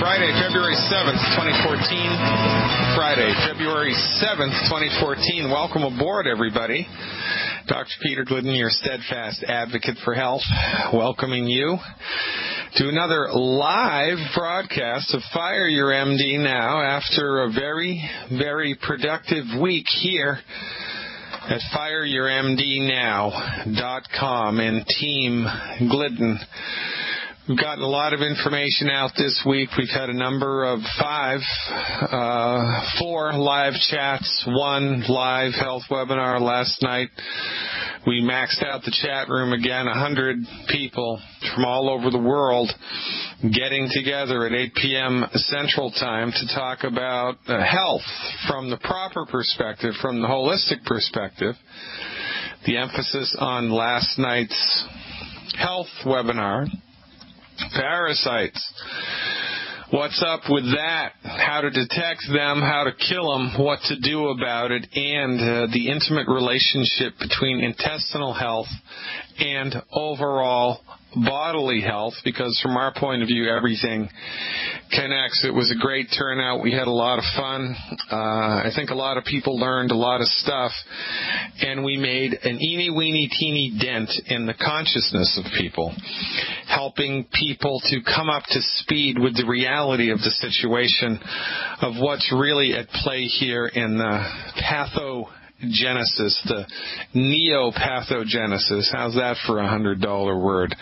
Friday, February 7th, 2014. Friday, February 7th, 2014. Welcome aboard, everybody. Dr. Peter Glidden, your steadfast advocate for health, welcoming you to another live broadcast of Fire Your MD Now after a very, very productive week here at FireYourMDNow.com and Team Glidden. We've gotten a lot of information out this week. We've had a number of 4 live chats, 1 live health webinar last night. We maxed out the chat room again, 100 people from all over the world getting together at 8 p.m. Central Time to talk about health from the proper perspective, from the holistic perspective. The emphasis on last night's health webinar. Parasites. What's up with that? How to detect them, how to kill them, what to do about it, and the intimate relationship between intestinal health and overall bodily health, because from our point of view, everything connects. It was a great turnout. We had a lot of fun. I think a lot of people learned a lot of stuff, and we made an eeny-weeny-teeny dent in the consciousness of people, helping people to come up to speed with the reality of the situation of what's really at play here in the pathogenesis, the neopathogenesis. How's that for a $100 word?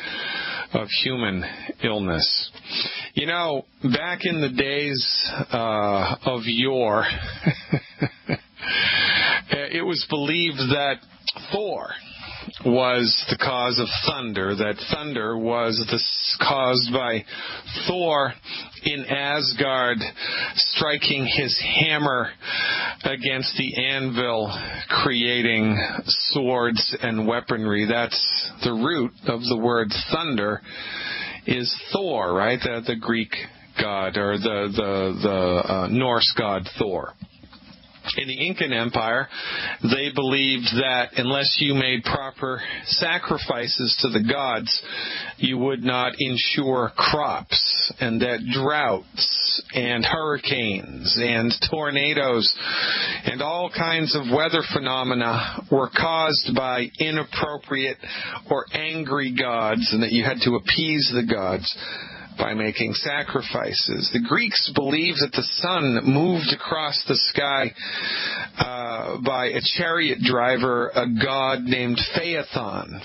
Of human illness. You know, back in the days of yore, it was believed that Thor was the cause of thunder, that thunder was caused by Thor in Asgard striking his hammer against the anvil, creating swords and weaponry. That's the root of the word thunder, is Thor, right? The Greek god, or the Norse god Thor. In the Incan Empire, they believed that unless you made proper sacrifices to the gods, you would not ensure crops, and that droughts and hurricanes and tornadoes and all kinds of weather phenomena were caused by inappropriate or angry gods, and that you had to appease the gods by making sacrifices. The Greeks believed that the sun moved across the sky by a chariot driver, a god named Phaethon.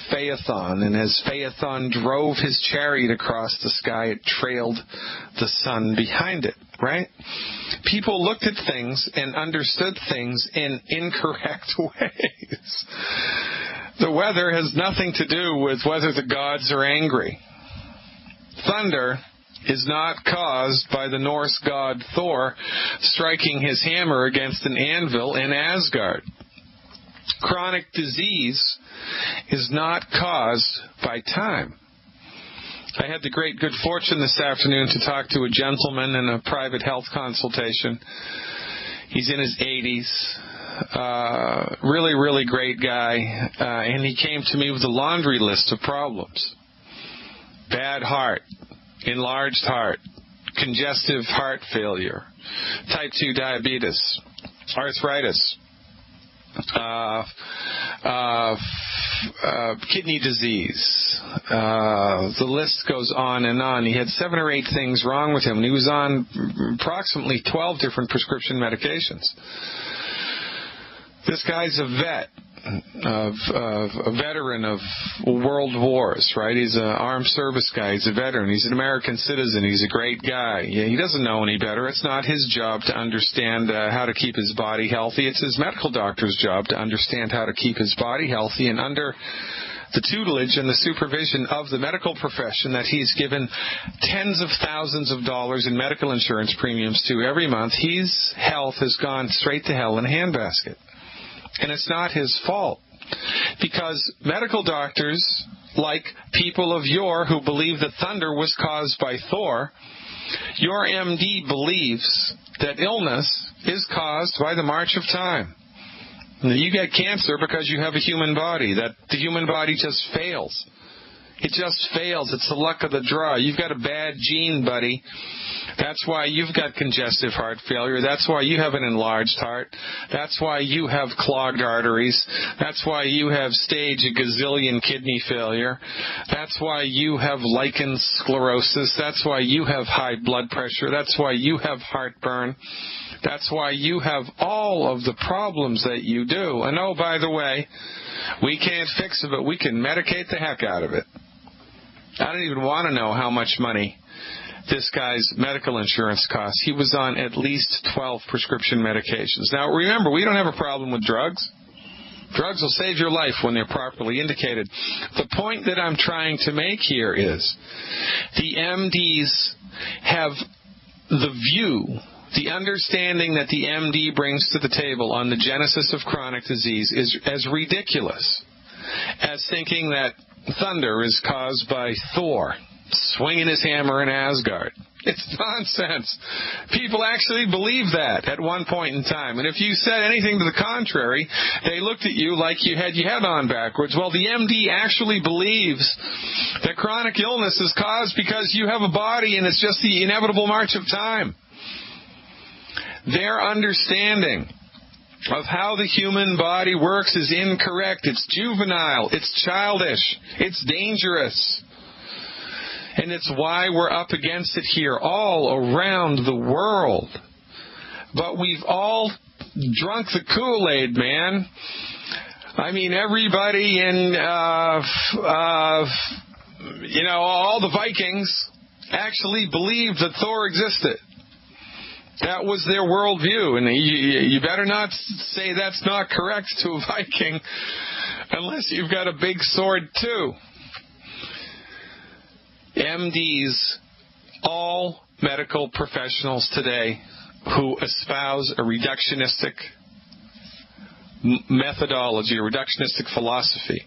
And as Phaethon drove his chariot across the sky, it trailed the sun behind it, right? People looked at things and understood things in incorrect ways. The weather has nothing to do with whether the gods are angry. Thunder is not caused by the Norse god Thor striking his hammer against an anvil in Asgard. Chronic disease is not caused by time. I had the great good fortune this afternoon to talk to a gentleman in a private health consultation. He's in his 80s. Really, really great guy. And he came to me with a laundry list of problems. Bad heart, enlarged heart, congestive heart failure, type 2 diabetes, arthritis, kidney disease. The list goes on and on. He had 7 or 8 things wrong with him, and he was on approximately 12 different prescription medications. This guy's a veteran of world wars, right? He's an armed service guy. He's a veteran. He's an American citizen. He's a great guy. He doesn't know any better. It's not his job to understand how to keep his body healthy. It's his medical doctor's job to understand how to keep his body healthy, and under the tutelage and the supervision of the medical profession that he's given tens of thousands of dollars in medical insurance premiums to every month, his health has gone straight to hell in a handbasket. And it's not his fault, because medical doctors, like people of yore who believe that thunder was caused by Thor, your MD believes that illness is caused by the march of time. You get cancer because you have a human body, that the human body just fails. It just fails. It's the luck of the draw. You've got a bad gene, buddy, That's why you've got congestive heart failure. That's why you have an enlarged heart. That's why you have clogged arteries. That's why you have stage a gazillion kidney failure. That's why you have lichen sclerosis. That's why you have high blood pressure. That's why you have heartburn. That's why you have all of the problems that you do. And oh, by the way, we can't fix it, but we can medicate the heck out of it. I don't even want to know how much money this guy's medical insurance costs. He was on at least 12 prescription medications. Now, remember, we don't have a problem with drugs. Drugs will save your life when they're properly indicated. The point that I'm trying to make here is the MDs have the view, the understanding that the MD brings to the table on the genesis of chronic disease is as ridiculous as thinking that thunder is caused by Thor swinging his hammer in Asgard. It's nonsense. People actually believe that at one point in time. And if you said anything to the contrary, they looked at you like you had your head on backwards. Well, the MD actually believes that chronic illness is caused because you have a body and it's just the inevitable march of time. Their understanding of how the human body works is incorrect. It's juvenile. It's childish. It's dangerous. And it's why we're up against it here all around the world. But we've all drunk the Kool-Aid, man. I mean, everybody in, all the Vikings actually believed that Thor existed. That was their worldview, and you better not say that's not correct to a Viking unless you've got a big sword too. MDs, all medical professionals today who espouse a reductionistic methodology, a reductionistic philosophy,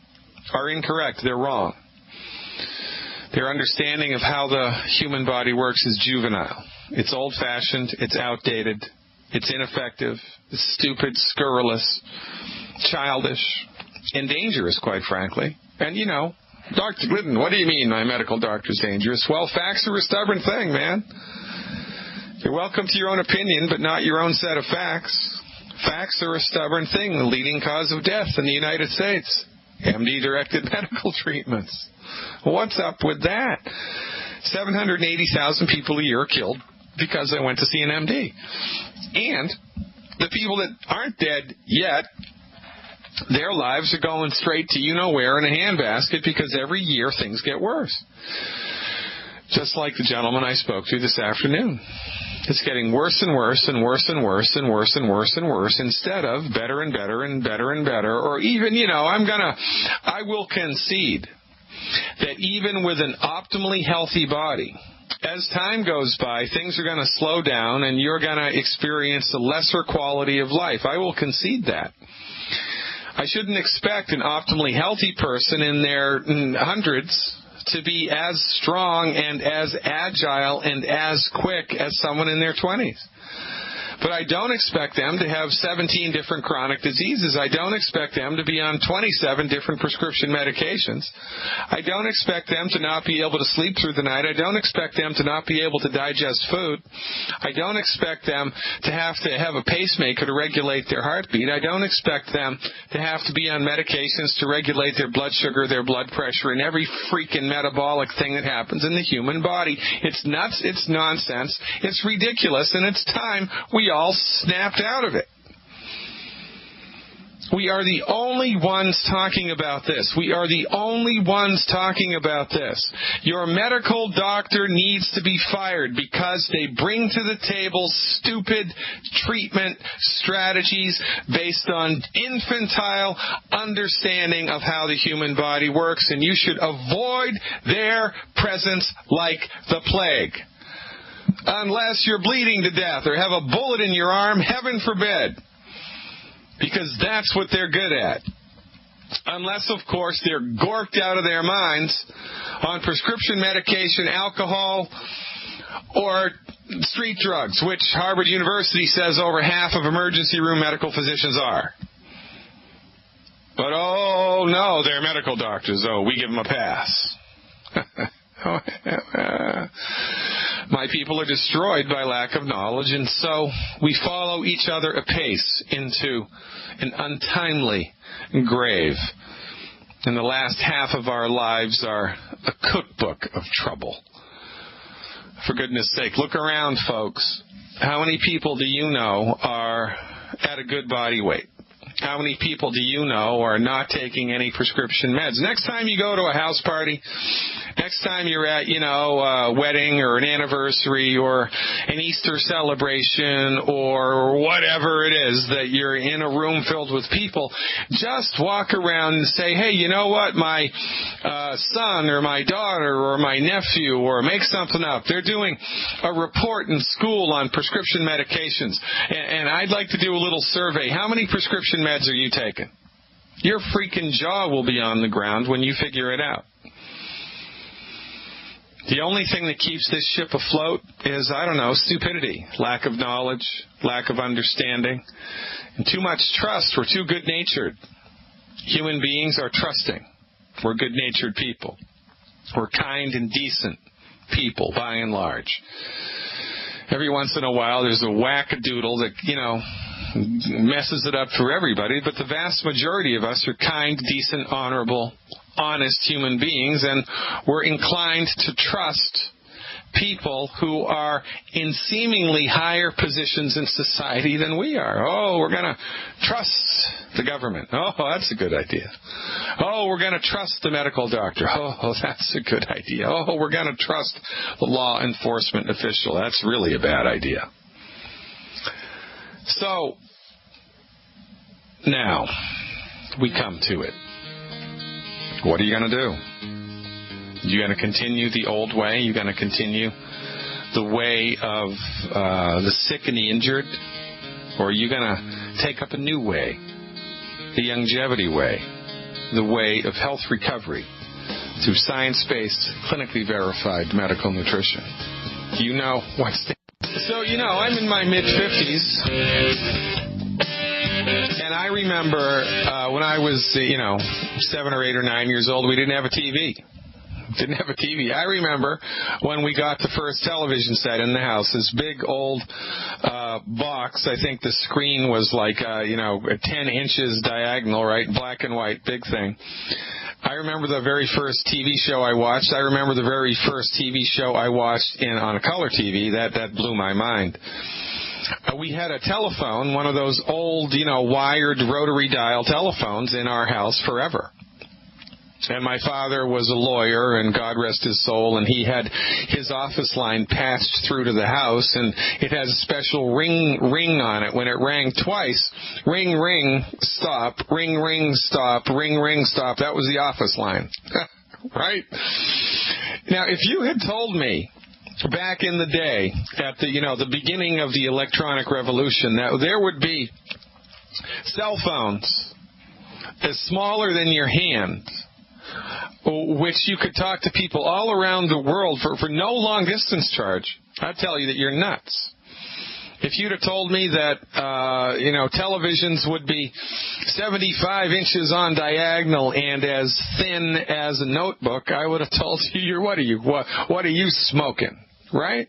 are incorrect. They're wrong. Their understanding of how the human body works is juvenile. It's old-fashioned, it's outdated, it's ineffective, it's stupid, scurrilous, childish, and dangerous, quite frankly. And, Dr. Glidden, what do you mean my medical doctor's dangerous? Well, facts are a stubborn thing, man. You're welcome to your own opinion, but not your own set of facts. Facts are a stubborn thing, the leading cause of death in the United States. MD-directed medical treatments. What's up with that? 780,000 people a year are killed because they went to see an MD. And the people that aren't dead yet, their lives are going straight to you-know-where in a handbasket because every year things get worse. Just like the gentleman I spoke to this afternoon. It's getting worse and worse and worse and worse and worse and worse and worse instead of better and better and better and better. Or even, I will concede that even with an optimally healthy body, as time goes by, things are going to slow down and you're going to experience a lesser quality of life. I will concede that. I shouldn't expect an optimally healthy person in their hundreds to be as strong and as agile and as quick as someone in their 20s. But I don't expect them to have 17 different chronic diseases. I don't expect them to be on 27 different prescription medications. I don't expect them to not be able to sleep through the night. I don't expect them to not be able to digest food. I don't expect them to have a pacemaker to regulate their heartbeat. I don't expect them to have to be on medications to regulate their blood sugar, their blood pressure, and every freaking metabolic thing that happens in the human body. It's nuts. It's nonsense. It's ridiculous. And it's time we all snapped out of it. We are the only ones talking about this. We are the only ones talking about this. Your medical doctor needs to be fired because they bring to the table stupid treatment strategies based on infantile understanding of how the human body works, and you should avoid their presence like the plague. Unless you're bleeding to death or have a bullet in your arm, heaven forbid. Because that's what they're good at. Unless, of course, they're gorked out of their minds on prescription medication, alcohol, or street drugs, which Harvard University says over half of emergency room medical physicians are. But, oh, no, they're medical doctors. Oh, we give them a pass. My people are destroyed by lack of knowledge, and so we follow each other apace into an untimely grave. And the last half of our lives are a cookbook of trouble. For goodness sake, look around, folks. How many people do you know are at a good body weight? How many people do you know are not taking any prescription meds? Next time you go to a house party, next time you're at, a wedding or an anniversary or an Easter celebration or whatever it is that you're in a room filled with people, just walk around and say, hey, you know what, my son or my daughter or my nephew, or make something up. They're doing a report in school on prescription medications, and I'd like to do a little survey. How many prescription meds are you taking? Your freaking jaw will be on the ground when you figure it out. The only thing that keeps this ship afloat is, stupidity, lack of knowledge, lack of understanding, and too much trust. We're too good-natured. Human beings are trusting. We're good-natured people. We're kind and decent people, by and large. Every once in a while, there's a wackadoodle that, messes it up for everybody, but the vast majority of us are kind, decent, honorable, honest human beings, and we're inclined to trust people who are in seemingly higher positions in society than we are. Oh, we're going to trust the government. Oh, that's a good idea. Oh, we're going to trust the medical doctor. Oh, that's a good idea. Oh, we're going to trust the law enforcement official. That's really a bad idea. So, now, we come to it. What are you going to do? You going to continue the old way? You going to continue the way of the sick and the injured? Or are you going to take up a new way? The longevity way. The way of health recovery through science-based, clinically verified medical nutrition. You know what's the... So, I'm in my mid-50s. And I remember when I was, 7 or 8 or 9 years old, we didn't have a TV. I remember when we got the first television set in the house, this big old box. I think the screen was like, 10 inches diagonal, right? Black and white, big thing. I remember the very first TV show I watched. I remember the very first TV show I watched on a color TV. That blew my mind. We had a telephone, one of those old, wired rotary dial telephones in our house forever. And my father was a lawyer, and God rest his soul, and he had his office line patched through to the house, and it has a special ring on it. When it rang twice, ring, ring, stop, ring, ring, stop, ring, ring, stop. That was the office line. Right? Now, if you had told me back in the day, at the beginning of the electronic revolution, that there would be cell phones as smaller than your hand, which you could talk to people all around the world for no long distance charge, I'd tell you that you're nuts. If you'd have told me that, televisions would be 75 inches on diagonal and as thin as a notebook, I would have told you, what are you smoking, right?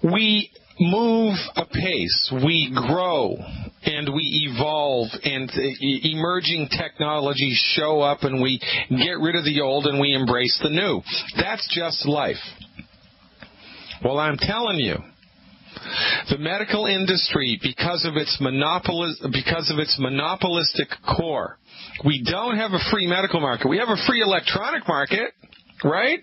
We move apace, we grow, and we evolve, and emerging technologies show up, and we get rid of the old and we embrace the new. That's just life. Well, I'm telling you, the medical industry, because of its monopolistic core, we don't have a free medical market. We have a free electronic market, right?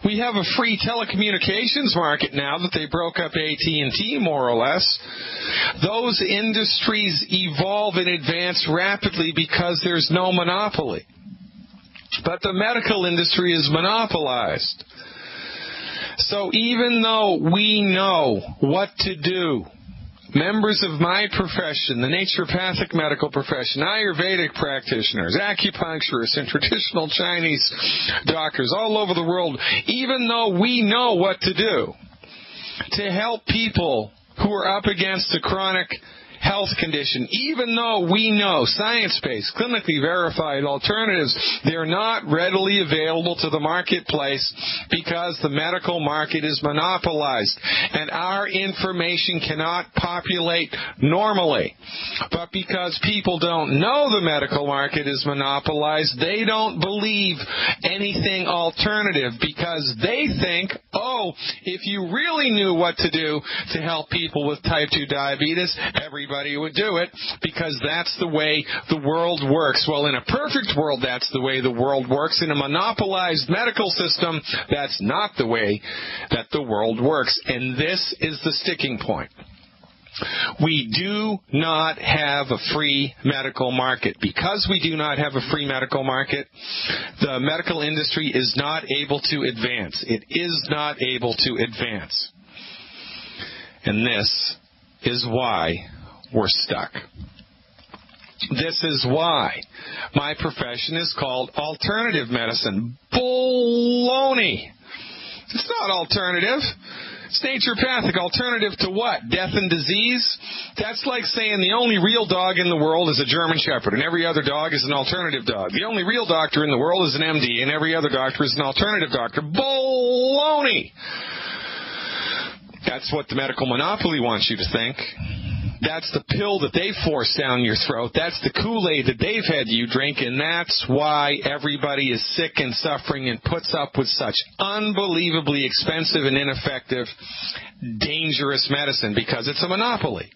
We have a free telecommunications market now that they broke up AT&T, more or less. Those industries evolve and advance rapidly because there's no monopoly. But the medical industry is monopolized. So even though we know what to do, members of my profession, the naturopathic medical profession, Ayurvedic practitioners, acupuncturists, and traditional Chinese doctors all over the world, even though we know what to do to help people who are up against a chronic health condition, even though we know science-based, clinically verified alternatives, they're not readily available to the marketplace because the medical market is monopolized and our information cannot populate normally. But because people don't know the medical market is monopolized, they don't believe anything alternative because they think, oh, if you really knew what to do to help people with type 2 diabetes, everybody would do it because that's the way the world works. Well, in a perfect world, that's the way the world works. In a monopolized medical system, that's not the way that the world works. And this is the sticking point. We do not have a free medical market. Because we do not have a free medical market, the medical industry is not able to advance. It is not able to advance. And this is why we're stuck. This is why my profession is called alternative medicine. Baloney! It's not alternative. It's naturopathic. Alternative to what? Death and disease? That's like saying the only real dog in the world is a German Shepherd and every other dog is an alternative dog. The only real doctor in the world is an MD and every other doctor is an alternative doctor. Baloney! That's what the medical monopoly wants you to think. That's the pill that they force down your throat. That's the Kool-Aid that they've had you drink, and that's why everybody is sick and suffering and puts up with such unbelievably expensive and ineffective, dangerous medicine, because it's a monopoly.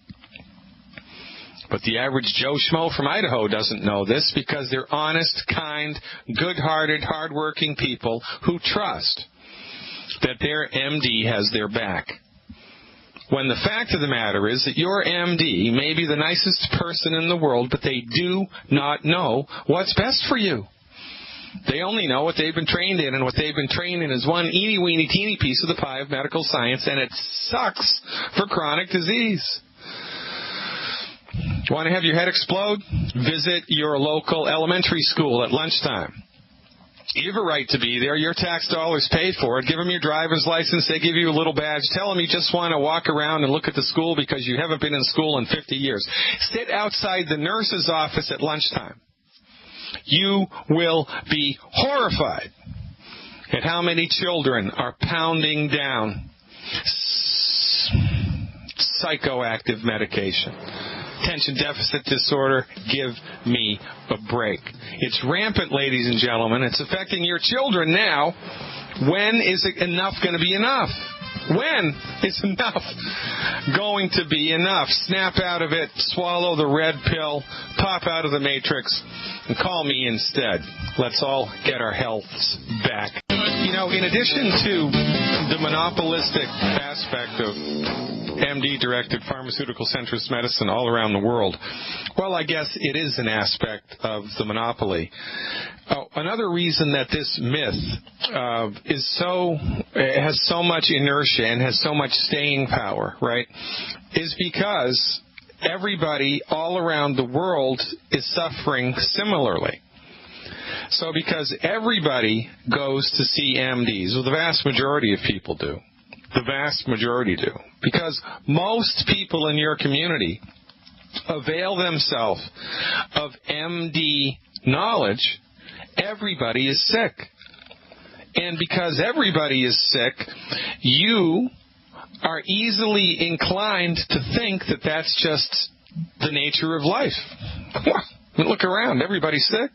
But the average Joe Schmo from Idaho doesn't know this because they're honest, kind, good-hearted, hard-working people who trust that their MD has their back. When the fact of the matter is that your MD may be the nicest person in the world, but they do not know what's best for you. They only know what they've been trained in, and what they've been trained in is one eeny-weeny teeny piece of the pie of medical science, and it sucks for chronic disease. You want to have your head explode? Visit your local elementary school at lunchtime. You have a right to be there. Your tax dollars paid for it. Give them your driver's license. They give you a little badge. Tell them you just want to walk around and look at the school because you haven't been in school in 50 years. Sit outside the nurse's office at lunchtime. You will be horrified at how many children are pounding down psychoactive medication. Attention deficit disorder, give me a break. It's rampant, ladies and gentlemen. It's affecting your children now. When is it enough going to be enough? When is enough going to be enough? Snap out of it, swallow the red pill, pop out of the matrix, and call me instead. Let's all get our healths back. You know, in addition to the monopolistic aspect of MD-directed pharmaceutical centrist medicine all around the world, well, I guess it is an aspect of the monopoly. Another reason that this myth has so much inertia and has so much staying power, right, is because everybody all around the world is suffering similarly. So because everybody goes to see MDs, well, the vast majority of people do. The vast majority do. Because most people in your community avail themselves of MD knowledge, everybody is sick. And because everybody is sick, you are easily inclined to think that that's just the nature of life. Look around, everybody's sick.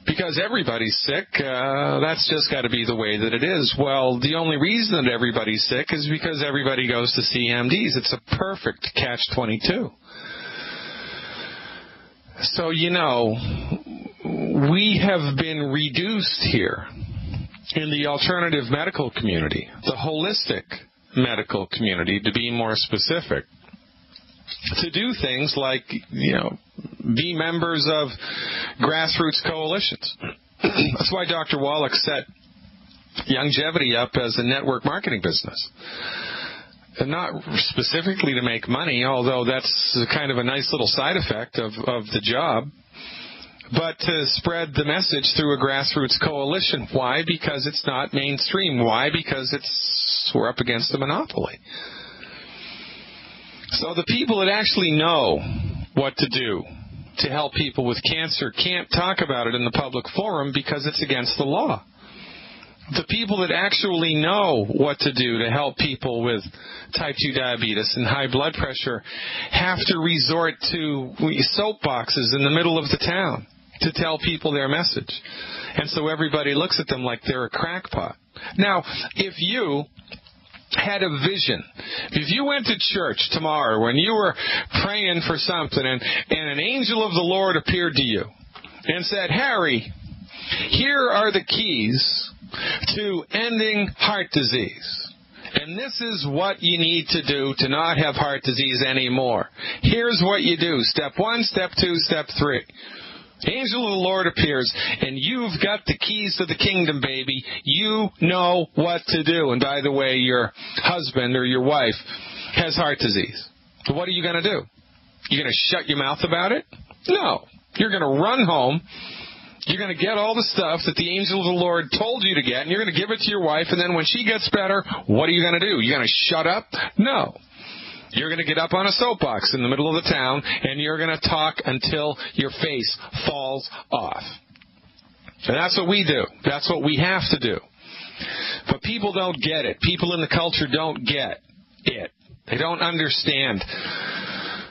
Because everybody's sick, that's just got to be the way that it is. Well, the only reason that everybody's sick is because everybody goes to see MDs. It's a perfect catch-22. So, you know, we have been reduced here in the alternative medical community, the holistic medical community, to be more specific, to do things like, you know, be members of grassroots coalitions. That's why Dr. Wallach set Longevity up as a network marketing business. And not specifically to make money, although that's kind of a nice little side effect of the job, but to spread the message through a grassroots coalition. Why? Because it's not mainstream. Why? Because we're up against a monopoly. So the people that actually know what to do to help people with cancer can't talk about it in the public forum because it's against the law. The people that actually know what to do to help people with type 2 diabetes and high blood pressure have to resort to soapboxes in the middle of the town to tell people their message. And so everybody looks at them like they're a crackpot. Now, if you had a vision, if you went to church tomorrow when you were praying for something and an angel of the Lord appeared to you and said, Harry, here are the keys to ending heart disease. And this is what you need to do to not have heart disease anymore. Here's what you do. Step 1, step 2, step 3. Angel of the Lord appears, and you've got the keys to the kingdom, baby. You know what to do. And by the way, your husband or your wife has heart disease. So what are you going to do? You're going to shut your mouth about it? No. You're going to run home. You're going to get all the stuff that the angel of the Lord told you to get, and you're going to give it to your wife, and then when she gets better, what are you going to do? You're going to shut up? No. You're going to get up on a soapbox in the middle of the town, and you're going to talk until your face falls off. And that's what we do. That's what we have to do. But people don't get it. People in the culture don't get it. They don't understand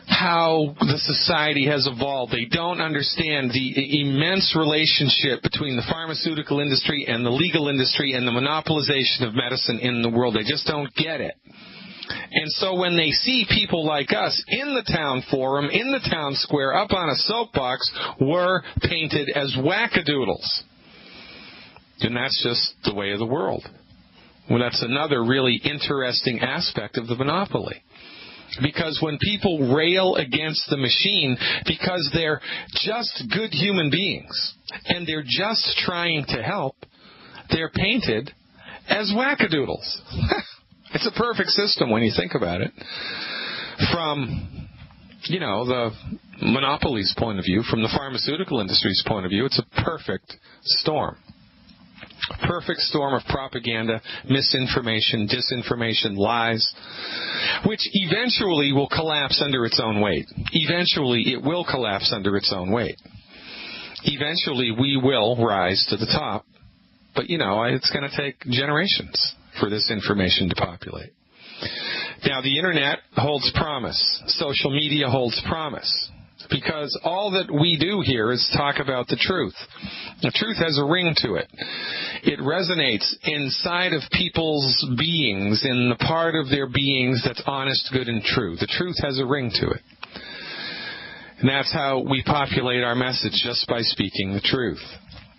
how the society has evolved. They don't understand the immense relationship between the pharmaceutical industry and the legal industry and the monopolization of medicine in the world. They just don't get it. And so when they see people like us in the town forum, in the town square, up on a soapbox, we're painted as wackadoodles. And that's just the way of the world. Well, that's another really interesting aspect of the monopoly. Because when people rail against the machine because they're just good human beings and they're just trying to help, they're painted as wackadoodles. It's a perfect system when you think about it. From, the monopoly's point of view, from the pharmaceutical industry's point of view, it's a perfect storm. Perfect storm of propaganda, misinformation, disinformation, lies, which eventually will collapse under its own weight. Eventually it will collapse under its own weight. Eventually we will rise to the top. But, it's going to take generations for this information to populate. Now, the Internet holds promise. Social media holds promise. Because all that we do here is talk about the truth. The truth has a ring to it. It resonates inside of people's beings, in the part of their beings that's honest, good, and true. The truth has a ring to it. And that's how we populate our message, just by speaking the truth.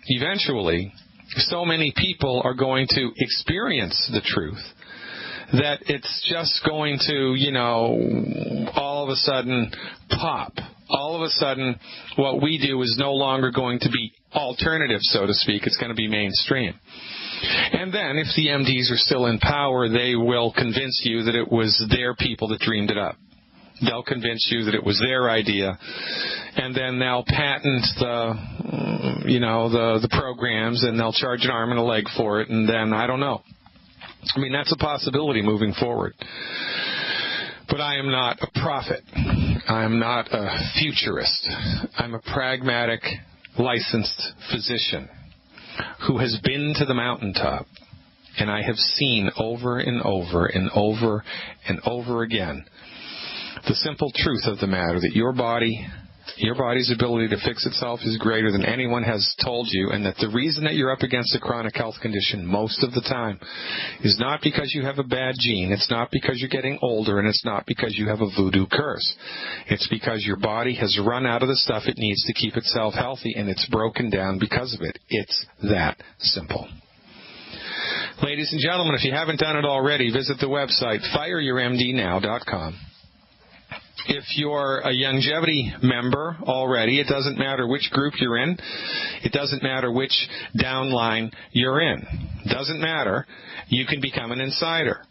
Eventually, so many people are going to experience the truth that it's just going to, all of a sudden pop. All of a sudden, what we do is no longer going to be alternative, so to speak. It's going to be mainstream. And then, if the MDs are still in power, they will convince you that it was their people that dreamed it up. They'll convince you that it was their idea. And then they'll patent the programs, and they'll charge an arm and a leg for it. And then, I don't know. That's a possibility moving forward. But I am not a prophet. I am not a futurist. I'm a pragmatic, licensed physician who has been to the mountaintop, and I have seen over and over and over and over again the simple truth of the matter that your body's ability to fix itself is greater than anyone has told you, and that the reason that you're up against a chronic health condition most of the time is not because you have a bad gene, it's not because you're getting older, and it's not because you have a voodoo curse. It's because your body has run out of the stuff it needs to keep itself healthy, and it's broken down because of it. It's that simple. Ladies and gentlemen, if you haven't done it already, visit the website fireyourmdnow.com. If you're a longevity member already, it doesn't matter which group you're in. It doesn't matter which downline you're in. It doesn't matter. You can become an insider.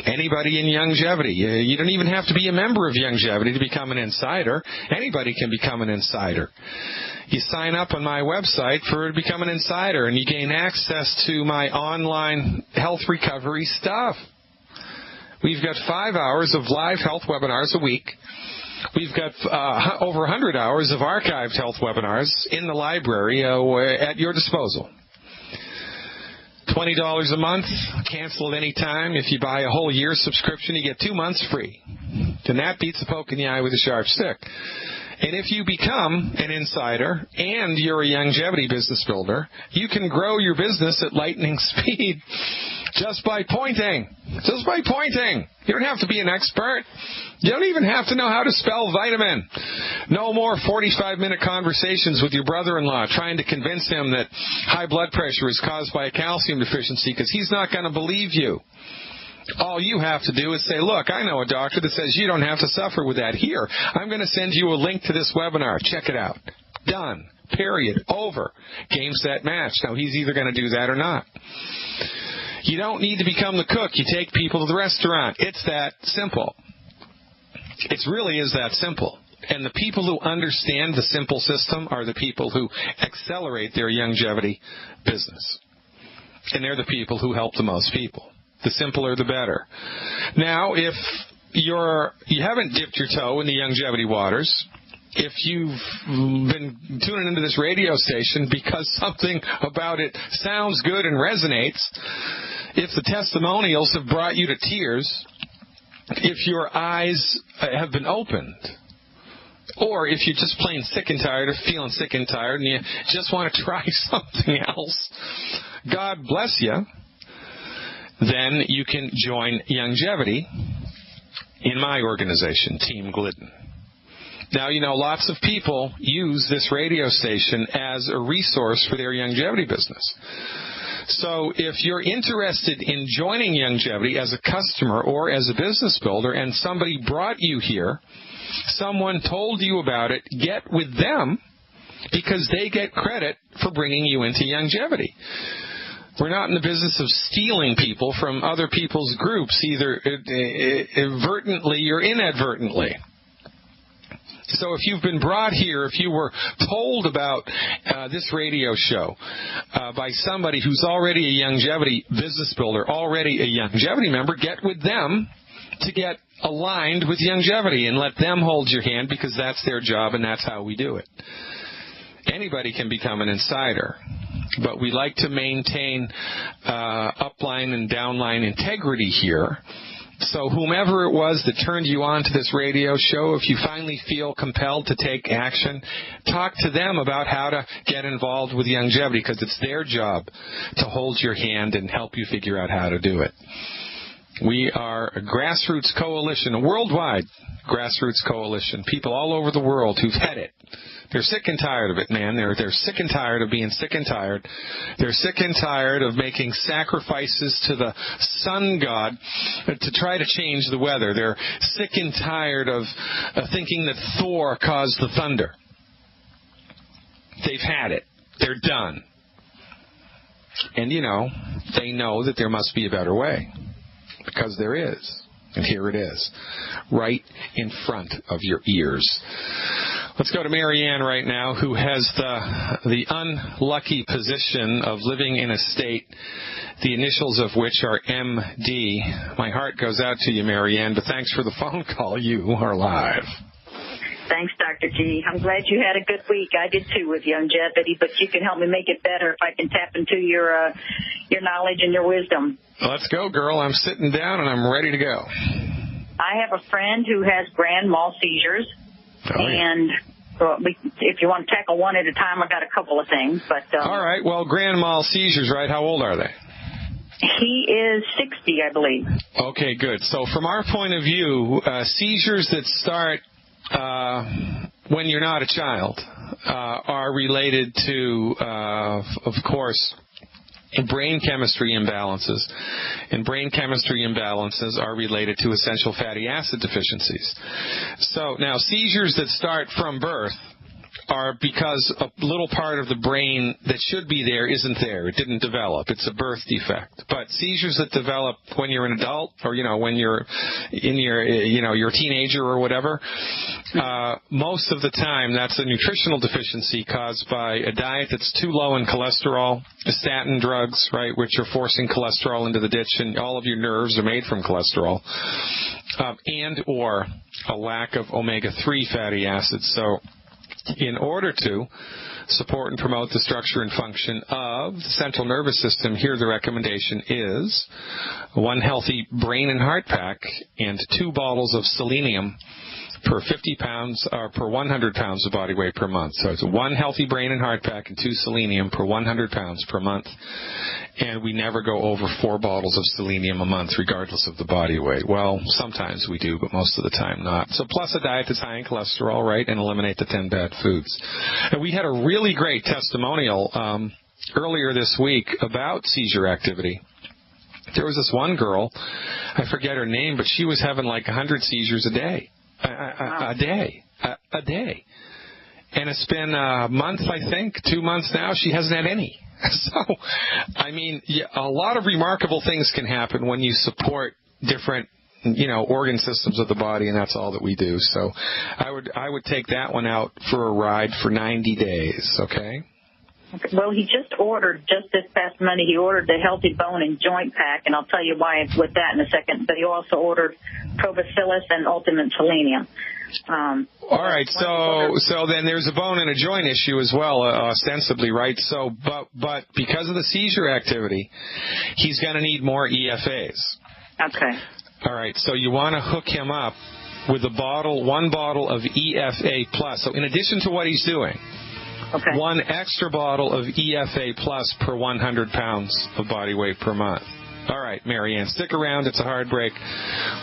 Anybody in longevity. You don't even have to be a member of longevity to become an insider. Anybody can become an insider. You sign up on my website to become an insider, and you gain access to my online health recovery stuff. We've got 5 hours of live health webinars a week. We've got over 100 hours of archived health webinars in the library at your disposal. $20 a month, cancel at any time. If you buy a whole year subscription, you get 2 months free. And that beats a poke in the eye with a sharp stick. And if you become an insider and you're a longevity business builder, you can grow your business at lightning speed just by pointing. Just by pointing. You don't have to be an expert. You don't even have to know how to spell vitamin. No more 45-minute conversations with your brother-in-law trying to convince him that high blood pressure is caused by a calcium deficiency, because he's not going to believe you. All you have to do is say, look, I know a doctor that says you don't have to suffer with that. Here, I'm going to send you a link to this webinar. Check it out. Done. Period. Over. Game, set, match. Now, he's either going to do that or not. You don't need to become the cook. You take people to the restaurant. It's that simple. It really is that simple. And the people who understand the simple system are the people who accelerate their longevity business. And they're the people who help the most people. The simpler, the better. Now, if you haven't dipped your toe in the longevity waters, if you've been tuning into this radio station because something about it sounds good and resonates, if the testimonials have brought you to tears, if your eyes have been opened, or if you're just plain sick and tired of feeling sick and tired and you just want to try something else, God bless you. Then you can join longevity in my organization, Team Glidden. Now, lots of people use this radio station as a resource for their longevity business. So if you're interested in joining longevity as a customer or as a business builder and somebody brought you here, someone told you about it, get with them because they get credit for bringing you into longevity. We're not in the business of stealing people from other people's groups, either advertently or inadvertently. So if you've been brought here, if you were told about this radio show by somebody who's already a longevity business builder, already a longevity member, get with them to get aligned with longevity and let them hold your hand, because that's their job and that's how we do it. Anybody can become an insider, but we like to maintain upline and downline integrity here. So whomever it was that turned you on to this radio show, if you finally feel compelled to take action, talk to them about how to get involved with longevity, because it's their job to hold your hand and help you figure out how to do it. We are a grassroots coalition, a worldwide grassroots coalition, people all over the world who've had it. They're sick and tired of it, man. They're sick and tired of being sick and tired. They're sick and tired of making sacrifices to the sun god to try to change the weather. They're sick and tired of thinking that Thor caused the thunder. They've had it. They're done. And, they know that there must be a better way, because there is. And here it is, right in front of your ears. Let's go to Marianne right now, who has the unlucky position of living in a state, the initials of which are MD. My heart goes out to you, Marianne, but thanks for the phone call. You are live. Thanks, Dr. G. I'm glad you had a good week. I did too with longevity, but you can help me make it better if I can tap into your knowledge and your wisdom. Let's go, girl. I'm sitting down and I'm ready to go. I have a friend who has grand mal seizures, and if you want to tackle one at a time, I've got a couple of things. But all right. Well, grand mal seizures, right? How old are they? He is 60, I believe. Okay, good. So from our point of view, seizures that start when you're not a child are related to, of course, brain chemistry imbalances. And brain chemistry imbalances are related to essential fatty acid deficiencies. So now seizures that start from birth are because a little part of the brain that should be there isn't there. It didn't develop. It's a birth defect. But seizures that develop when you're an adult, or when you're in your teenager or whatever, most of the time, that's a nutritional deficiency caused by a diet that's too low in cholesterol, statin drugs, right, which are forcing cholesterol into the ditch, and all of your nerves are made from cholesterol, and or a lack of omega-3 fatty acids. So in order to support and promote the structure and function of the central nervous system, here the recommendation is 1 healthy brain and heart pack and 2 bottles of selenium per 50 pounds or per 100 pounds of body weight per month. So it's 1 healthy brain and heart pack and 2 selenium per 100 pounds per month. And we never go over 4 bottles of selenium a month regardless of the body weight. Well, sometimes we do, but most of the time not. So plus a diet that's high in cholesterol, right, and eliminate the 10 bad foods. And we had a really great testimonial earlier this week about seizure activity. There was this one girl, I forget her name, but she was having like 100 seizures a day. A day. And it's been a month, I think, 2 months now. She hasn't had any. So, I mean, a lot of remarkable things can happen when you support different, organ systems of the body, and that's all that we do. So I would take that one out for a ride for 90 days, okay? Well, he just this past Monday, he ordered the Healthy Bone and Joint Pack, and I'll tell you why with that in a second. But he also ordered Probacillus and Ultimate Selenium. All right, so then there's a bone and a joint issue as well, ostensibly, right? So, but because of the seizure activity, he's going to need more EFAs. Okay. All right, so you want to hook him up with 1 bottle of EFA plus. So in addition to what he's doing, okay, 1 extra bottle of EFA plus per 100 pounds of body weight per month. All right, Marianne, stick around. It's a hard break.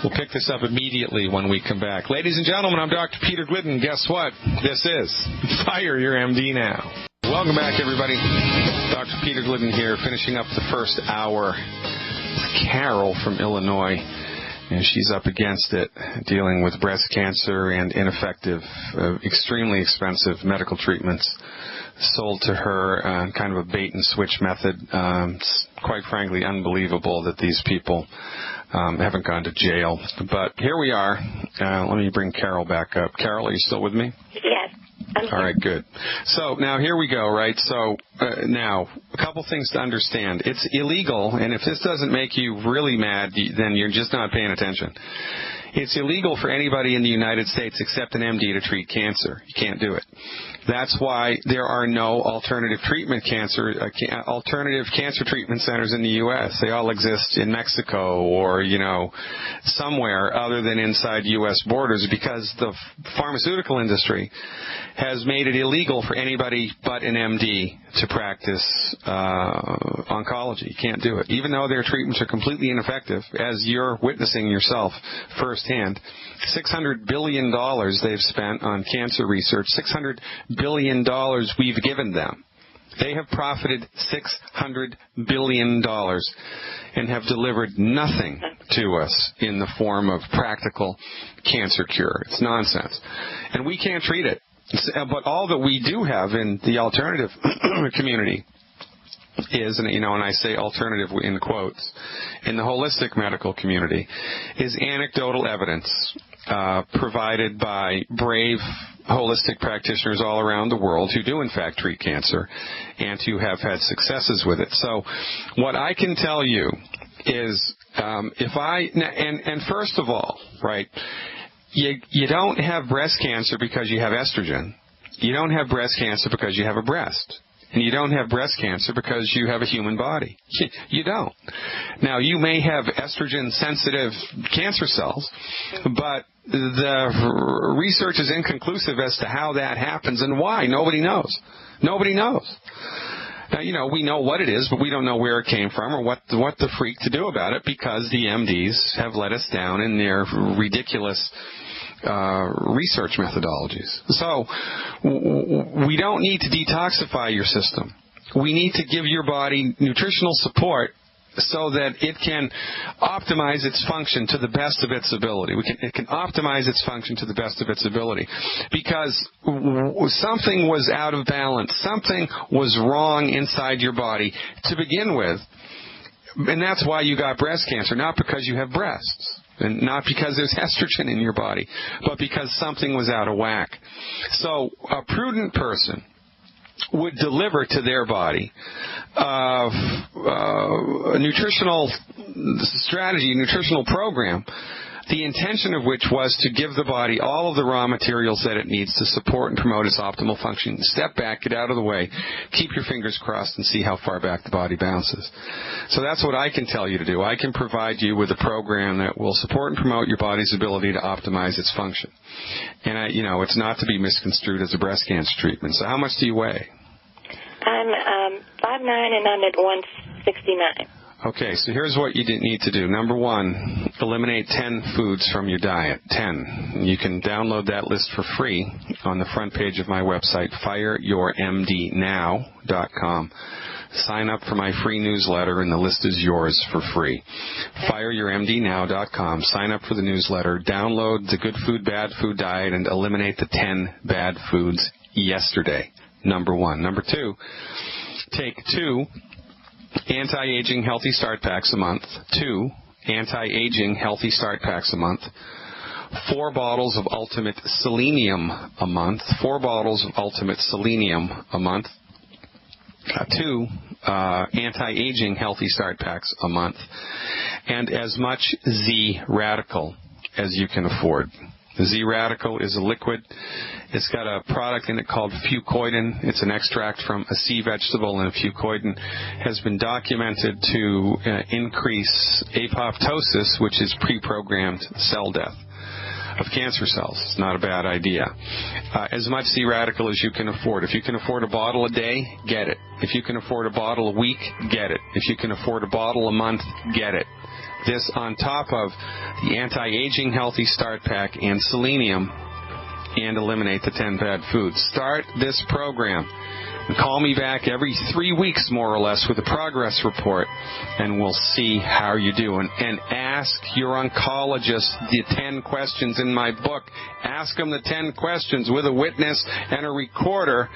We'll pick this up immediately when we come back. Ladies and gentlemen, I'm Dr. Peter Glidden. Guess what? This is Fire Your MD Now. Welcome back, everybody. Dr. Peter Glidden here, finishing up the first hour. Carol from Illinois, and she's up against it, dealing with breast cancer and ineffective, extremely expensive medical treatments sold to her, kind of a bait-and-switch method. It's quite frankly unbelievable that these people haven't gone to jail. But here we are. Let me bring Carol back up. Carol, are you still with me? Yes. All right, good. So now here we go, right? So now, a couple things to understand. It's illegal, and if this doesn't make you really mad, then you're just not paying attention. It's illegal for anybody in the United States except an MD to treat cancer. You can't do it. That's why there are no alternative cancer treatment centers in the U.S. They all exist in Mexico or, somewhere other than inside U.S. borders, because the pharmaceutical industry has made it illegal for anybody but an MD to practice oncology. You can't do it. Even though their treatments are completely ineffective, as you're witnessing yourself firsthand. $600 billion they've spent on cancer research. $600 billion we've given them. They have profited $600 billion and have delivered nothing to us in the form of practical cancer cure. It's nonsense. And we can't treat it. But all that we do have in the alternative community is, and I say alternative in quotes, in the holistic medical community, is anecdotal evidence provided by brave holistic practitioners all around the world who do in fact treat cancer and who have had successes with it. So what I can tell you is and first of all, right, you don't have breast cancer because you have estrogen. You don't have breast cancer because you have a breast. And you don't have breast cancer because you have a human body. You don't. Now, you may have estrogen-sensitive cancer cells, but the research is inconclusive as to how that happens and why. Nobody knows. Nobody knows. Now, we know what it is, but we don't know where it came from or what the freak to do about it, because the MDs have let us down in their ridiculous research methodologies. So we don't need to detoxify your system. We need to give your body nutritional support so that it can optimize its function to the best of its ability. It can optimize its function to the best of its ability, because something was out of balance. Something was wrong inside your body to begin with. And that's why you got breast cancer, not because you have breasts. And not because there's estrogen in your body, but because something was out of whack. So a prudent person would deliver to their body a nutritional strategy, a nutritional program, the intention of which was to give the body all of the raw materials that it needs to support and promote its optimal function. Step back, get out of the way, keep your fingers crossed, and see how far back the body bounces. So that's what I can tell you to do. I can provide you with a program that will support and promote your body's ability to optimize its function. And, it's not to be misconstrued as a breast cancer treatment. So how much do you weigh? I'm 5'9", and I'm at 169. Okay, so here's what you need to do. Number one, eliminate 10 foods from your diet. 10. You can download that list for free on the front page of my website, fireyourmdnow.com. Sign up for my free newsletter, and the list is yours for free. fireyourmdnow.com. Sign up for the newsletter. Download the Good Food, Bad Food Diet, and eliminate the 10 bad foods yesterday. Number one. Number two, take 2 anti-aging healthy start packs a month. 2 anti-aging healthy start packs a month. 4 bottles of Ultimate Selenium a month. 4 bottles of Ultimate Selenium a month. 2 anti-aging healthy start packs a month. And as much Z-Radical as you can afford. The Z-Radical is a liquid. It's got a product in it called fucoidan. It's an extract from a sea vegetable, and fucoidan has been documented to increase apoptosis, which is pre-programmed cell death of cancer cells. It's not a bad idea. As much Z-Radical as you can afford. If you can afford a bottle a day, get it. If you can afford a bottle a week, get it. If you can afford a bottle a month, get it. This on top of the anti-aging healthy start pack and selenium, and eliminate the 10 bad foods. Start this program and call me back every 3 weeks, more or less, with a progress report, and we'll see how you're doing. And ask your oncologist the 10 questions in my book. Ask them the 10 questions with a witness and a recorder,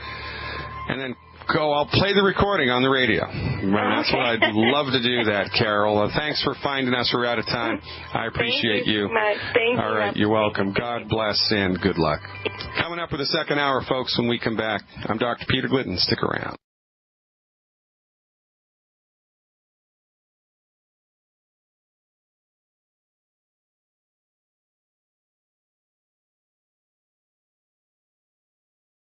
and then I'll play the recording on the radio. That's what I'd love to do that, Carol. Thanks for finding us. We're out of time. I appreciate you. Thank you. All right, you're welcome. God bless and good luck. Coming up with the second hour, folks, when we come back. I'm Dr. Peter Glidden. Stick around.